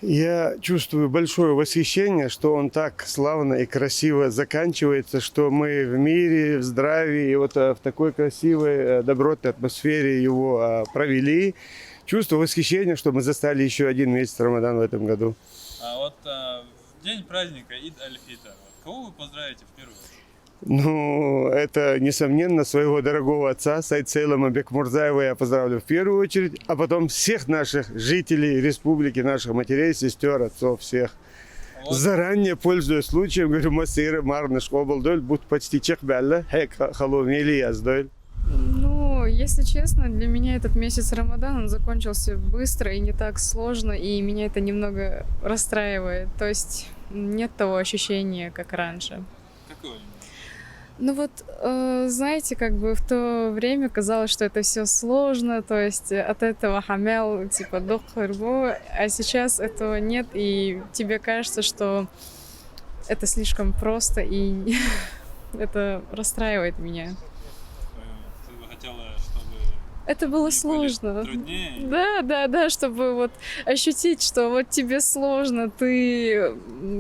Я чувствую большое восхищение, что он так славно и красиво заканчивается, что мы в мире, в здравии и вот в такой красивой, добротной атмосфере его провели. Чувство восхищения, что мы застали еще один месяц Рамадан в этом году. А вот в день праздника Ид-аль-Фитр, кого вы поздравите в первую очередь? Ну, это, несомненно, своего дорогого отца Сайдсейла Мабекмурзаева я поздравлю в первую очередь, а потом всех наших жителей республики, наших матерей, сестер, отцов, всех. Вот. Заранее, пользуясь случаем, говорю, Масейра Марнаш Облдоль, будь почти чехбялля, хек халумели яздоль. Ну, если честно, для меня этот месяц Рамадан, он закончился быстро и не так сложно, и меня это немного расстраивает. То есть нет того ощущения, как раньше. Какое? Ну вот, знаете, как бы в то время казалось, что это все сложно, то есть от этого хамял, типа, дохарбо, а сейчас этого нет, и тебе кажется, что это слишком просто, и это расстраивает меня. Ты бы хотела, чтобы... Это было сложно. Труднее? Да, чтобы вот ощутить, что вот тебе сложно, ты...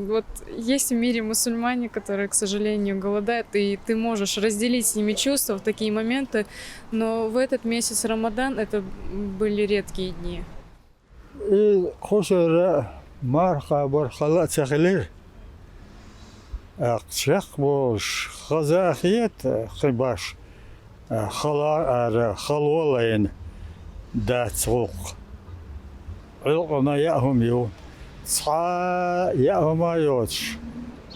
Вот есть в мире мусульмане, которые, к сожалению, голодают, и ты можешь разделить с ними чувства в такие моменты, но в этот месяц Рамадан это были редкие дни. И хошера мархабар халатахлир. Акчах бош хазахиет хибаш. خلوالين دات سوق علقنا يأهم يو صا يأهم يوتش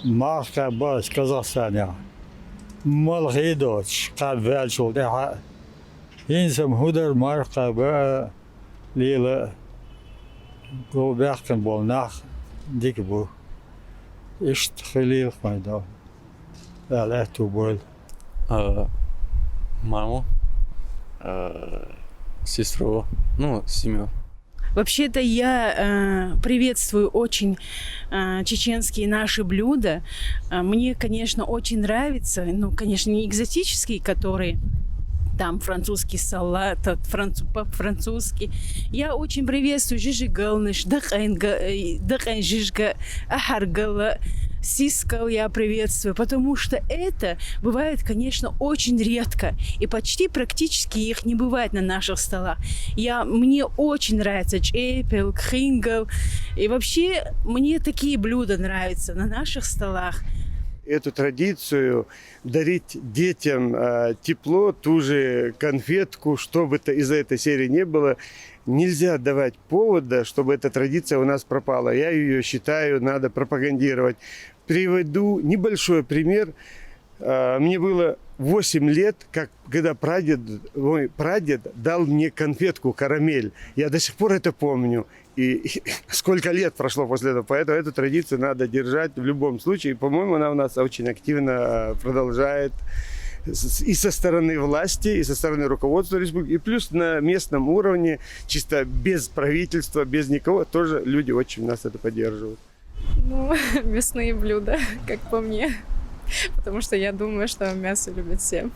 ماركا باش كازاخستان مالغيدوتش قاب فالشول دها ينسم هدر ماركا با ليلا جو بيحكم بولناخ ديك بو اشت خليل خميدو لا تبول маму, сестру, семью. Вообще-то я приветствую очень чеченские наши блюда. Мне, конечно, очень нравится, конечно, не экзотические, которые там французский салат, по-французски. Я очень приветствую жижигалныш, дахайн жижга, ахаргала, сискал я приветствую, потому что это бывает, конечно, очень редко, и почти практически их не бывает на наших столах. Мне очень нравится чепел, кхингал, и вообще мне такие блюда нравятся на наших столах. Эту традицию дарить детям тепло, ту же конфетку, что бы то из этой серии не было, нельзя давать повода, чтобы эта традиция у нас пропала. Я ее считаю, надо пропагандировать. Приведу небольшой пример. Мне было 8 лет, когда мой прадед дал мне конфетку карамель. Я до сих пор это помню. И сколько лет прошло после этого. Поэтому эту традицию надо держать в любом случае. И, по-моему, она у нас очень активно продолжает и со стороны власти, и со стороны руководства республики. И плюс на местном уровне, чисто без правительства, без никого, тоже люди очень нас это поддерживают. Ну, мясные блюда, как по мне. Потому что я думаю, что мясо любят все.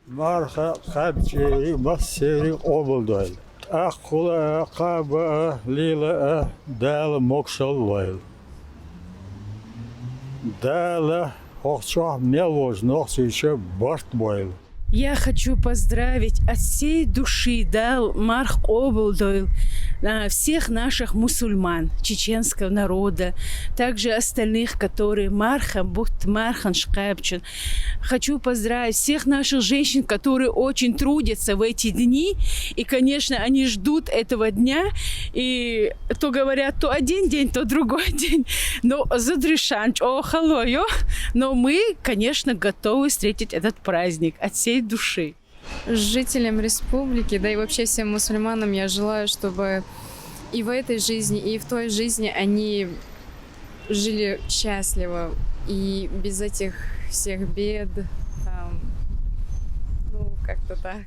Марха хабчери массери облдаль. Ахула хаба лила дала мокшалвайл. Дала хохчах мелвож нохсича бартбайл. Я хочу поздравить от всей души Марх Облдойл всех наших мусульман, чеченского народа, также остальных, которые Мархан Шкайбчин. Хочу поздравить всех наших женщин, которые очень трудятся в эти дни, и, конечно, они ждут этого дня, и то говорят, то один день, то другой день, но задрешанч, но мы, конечно, готовы встретить этот праздник от всей души. Жителям республики, да и вообще всем мусульманам я желаю, чтобы и в этой жизни, и в той жизни они жили счастливо и без этих всех бед, как-то так.